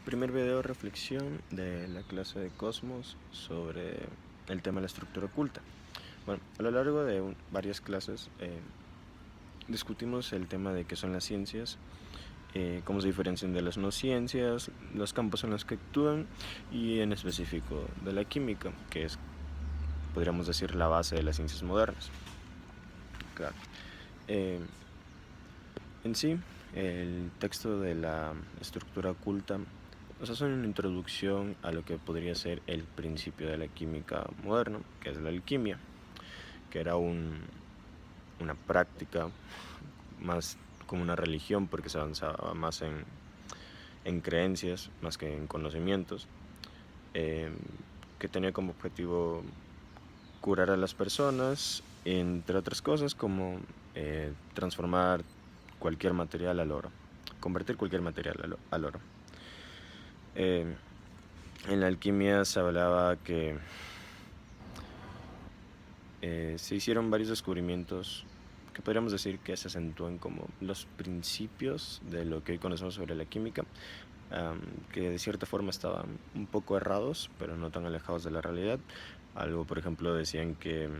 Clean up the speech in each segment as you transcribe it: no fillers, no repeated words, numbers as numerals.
Primer video de reflexión de la clase de Cosmos sobre el tema de la estructura oculta. Bueno, a lo largo de varias clases discutimos el tema de qué son las ciencias, cómo se diferencian de las no ciencias, los campos en los que actúan y en específico de la química, que es, podríamos decir, la base de las ciencias modernas. Claro. En sí, el texto de la estructura oculta nos hace una introducción a lo que podría ser el principio de la química moderna, que es la alquimia, que era una práctica más como una religión, porque se avanzaba más en creencias más que en conocimientos, que tenía como objetivo curar a las personas, entre otras cosas, como transformar cualquier material al oro, convertir cualquier material al oro. En la alquimia se hablaba que se hicieron varios descubrimientos que podríamos decir que se acentúan como los principios de lo que hoy conocemos sobre la química, que de cierta forma estaban un poco errados, pero no tan alejados de la realidad. Algo, por ejemplo, decían que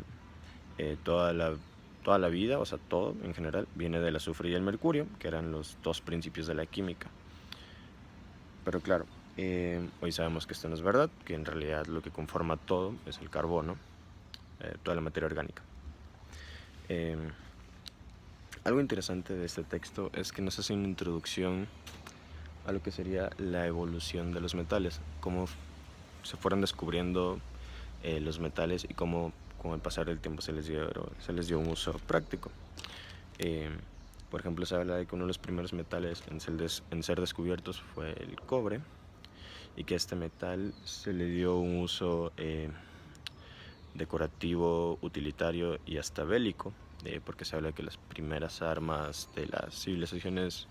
toda la vida, o sea, todo en general, viene del azufre y el mercurio, que eran los dos principios de la química. Pero claro, hoy sabemos que esto no es verdad, que en realidad lo que conforma todo es el carbono, toda la materia orgánica. Algo interesante de este texto es que nos hace una introducción a lo que sería la evolución de los metales, cómo se fueron descubriendo los metales y cómo con el pasar del tiempo se les dio un uso práctico. Por ejemplo, se habla de que uno de los primeros metales en ser descubiertos fue el cobre, y que a este metal se le dio un uso decorativo, utilitario y hasta bélico, porque se habla de que las primeras armas de las civilizaciones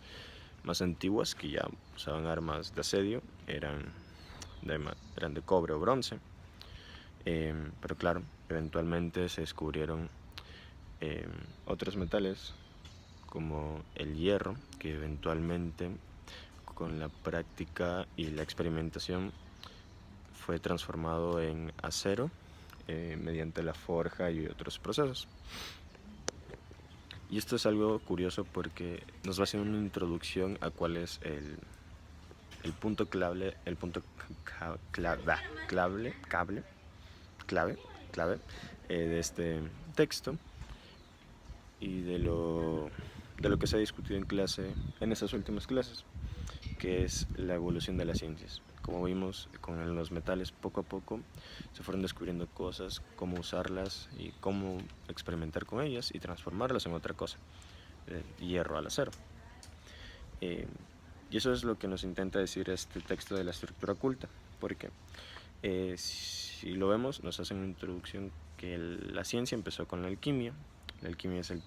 más antiguas, que ya usaban armas de asedio, eran de cobre o bronce. Pero claro, eventualmente se descubrieron otros metales como el hierro, que eventualmente con la práctica y la experimentación fue transformado en acero mediante la forja y otros procesos. Y esto es algo curioso porque nos va a hacer una introducción a cuál es el punto clave de este texto y de lo que se ha discutido en clase, en estas últimas clases, que es la evolución de las ciencias. Como vimos con los metales, poco a poco se fueron descubriendo cosas, cómo usarlas y cómo experimentar con ellas y transformarlas en otra cosa, hierro al acero. Y eso es lo que nos intenta decir este texto de la estructura oculta, porque si lo vemos, nos hace una introducción que la ciencia empezó con la alquimia. La alquimia es el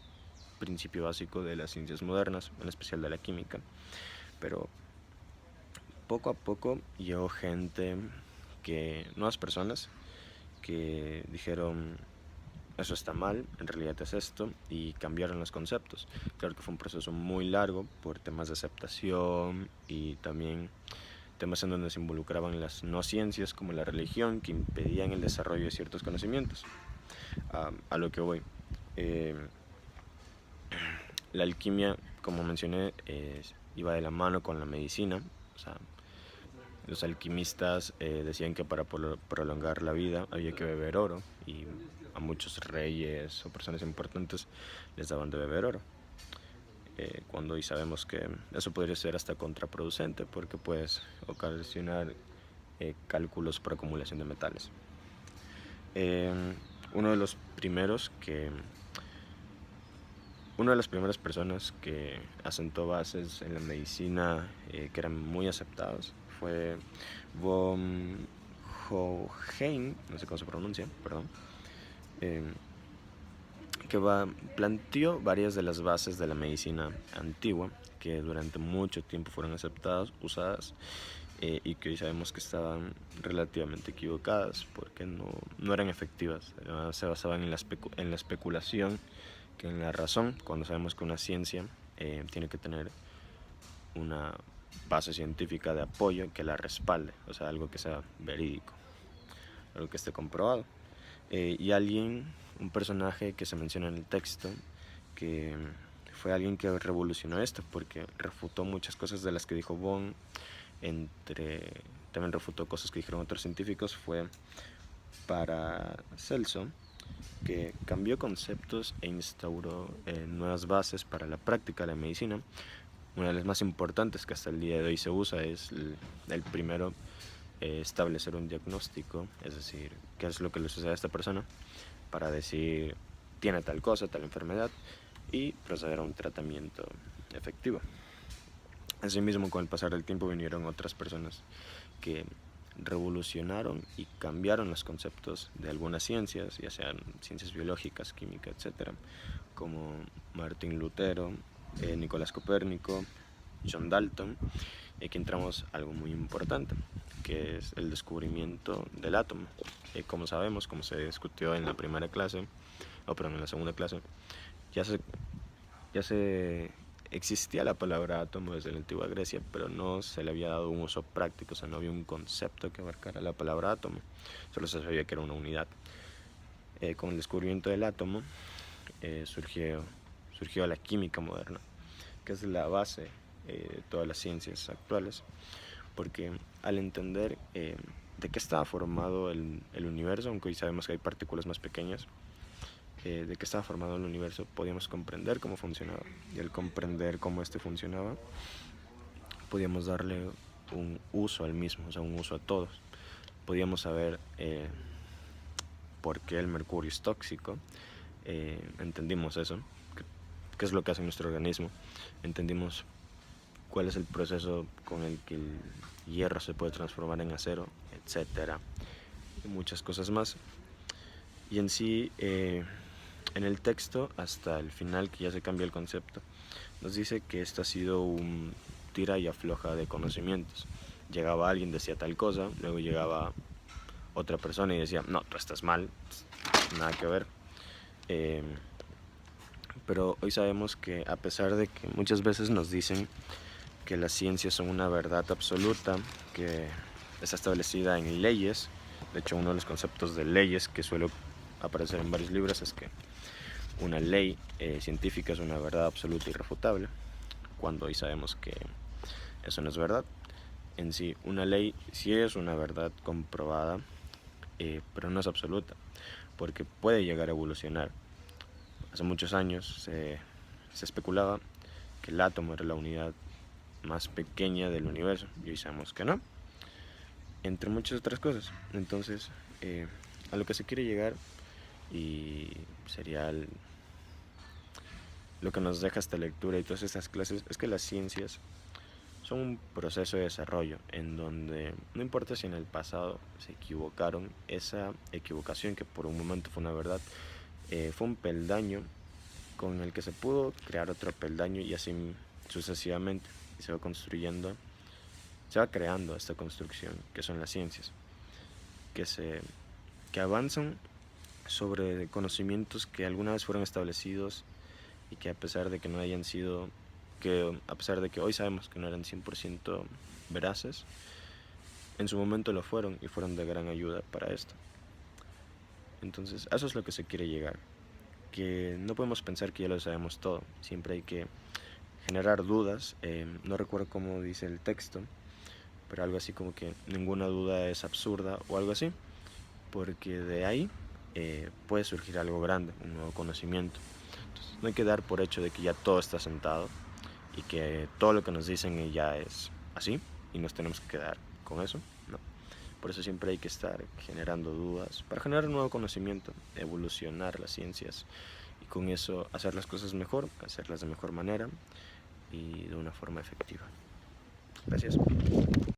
principio básico de las ciencias modernas, en especial de la química, pero poco a poco llegó nuevas personas que dijeron: eso está mal, en realidad es esto, y cambiaron los conceptos. Claro que fue un proceso muy largo por temas de aceptación y también temas en donde se involucraban las no ciencias como la religión, que impedían el desarrollo de ciertos conocimientos. A lo que voy, la alquimia, como mencioné, iba de la mano con la medicina. O sea, los alquimistas decían que para prolongar la vida había que beber oro, y a muchos reyes o personas importantes les daban de beber oro. Cuando hoy sabemos que eso podría ser hasta contraproducente, porque puedes ocasionar cálculos por acumulación de metales. Una de las primeras personas que asentó bases en la medicina que eran muy aceptadas fue von Hohenheim, no sé cómo se pronuncia, perdón, que planteó varias de las bases de la medicina antigua, que durante mucho tiempo fueron aceptadas, usadas, y que hoy sabemos que estaban relativamente equivocadas porque no eran efectivas. Se basaban en la especulación que en la razón, cuando sabemos que una ciencia tiene que tener una base científica de apoyo que la respalde, o sea, algo que sea verídico, algo que esté comprobado. Y un personaje que se menciona en el texto, que fue alguien que revolucionó esto, porque refutó muchas cosas de las que dijo Bohm, también refutó cosas que dijeron otros científicos, fue Paracelso, que cambió conceptos e instauró nuevas bases para la práctica de la medicina. Una de las más importantes que hasta el día de hoy se usa es el primero, establecer un diagnóstico, es decir, qué es lo que le sucede a esta persona, para decir tiene tal cosa, tal enfermedad, y proceder a un tratamiento efectivo. Asimismo, con el pasar del tiempo vinieron otras personas que revolucionaron y cambiaron los conceptos de algunas ciencias, ya sean ciencias biológicas, química, etc., como Martín Lutero, Nicolás Copérnico, John Dalton. Y aquí entramos a algo muy importante, que es el descubrimiento del átomo. Como sabemos, como se discutió en la primera clase, en la segunda clase, ya se existía la palabra átomo desde la antigua Grecia, pero no se le había dado un uso práctico, o sea, no había un concepto que abarcara la palabra átomo, solo se sabía que era una unidad. Con el descubrimiento del átomo surgió la química moderna, que es la base de todas las ciencias actuales, porque al entender de qué estaba formado el universo, aunque hoy sabemos que hay partículas más pequeñas, de qué estaba formado el universo, podíamos comprender cómo funcionaba, y al comprender cómo este funcionaba, podíamos darle un uso al mismo, o sea, un uso a todos. Podíamos saber por qué el mercurio es tóxico, entendimos eso, qué es lo que hace nuestro organismo, entendimos cuál es el proceso con el que el hierro se puede transformar en acero, etcétera, y muchas cosas más. Y en sí, en el texto, hasta el final, que ya se cambia el concepto, nos dice que esto ha sido un tira y afloja de conocimientos. Llegaba alguien, decía tal cosa, luego llegaba otra persona y decía, no, tú estás mal, nada que ver. Pero hoy sabemos que, a pesar de que muchas veces nos dicen que las ciencias son una verdad absoluta, que está establecida en leyes, de hecho uno de los conceptos de leyes que suele aparecer en varios libros es que una ley científica es una verdad absoluta e irrefutable, cuando hoy sabemos que eso no es verdad. En sí, una ley sí es una verdad comprobada, pero no es absoluta, porque puede llegar a evolucionar. Hace muchos años se especulaba que el átomo era la unidad más pequeña del universo, y hoy sabemos que no, entre muchas otras cosas. Entonces, a lo que se quiere llegar, y sería lo que nos deja esta lectura y todas estas clases, es que las ciencias son un proceso de desarrollo en donde no importa si en el pasado se equivocaron, esa equivocación, que por un momento fue una verdad, fue un peldaño con el que se pudo crear otro peldaño, y así sucesivamente, y se va construyendo, se va creando esta construcción que son las ciencias, que avanzan sobre conocimientos que alguna vez fueron establecidos, y que a pesar de que no hayan sido, a pesar de que hoy sabemos que no eran 100% veraces, en su momento lo fueron, y fueron de gran ayuda para esto. Entonces, a eso es lo que se quiere llegar, que no podemos pensar que ya lo sabemos todo, siempre hay que generar dudas. No recuerdo cómo dice el texto, pero algo así como que ninguna duda es absurda o algo así, porque de ahí puede surgir algo grande, un nuevo conocimiento. Entonces, no hay que dar por hecho de que ya todo está sentado y que todo lo que nos dicen ya es así y nos tenemos que quedar con eso, ¿no? Por eso siempre hay que estar generando dudas para generar un nuevo conocimiento, evolucionar las ciencias, y con eso hacer las cosas mejor, hacerlas de mejor manera y de una forma efectiva. Gracias.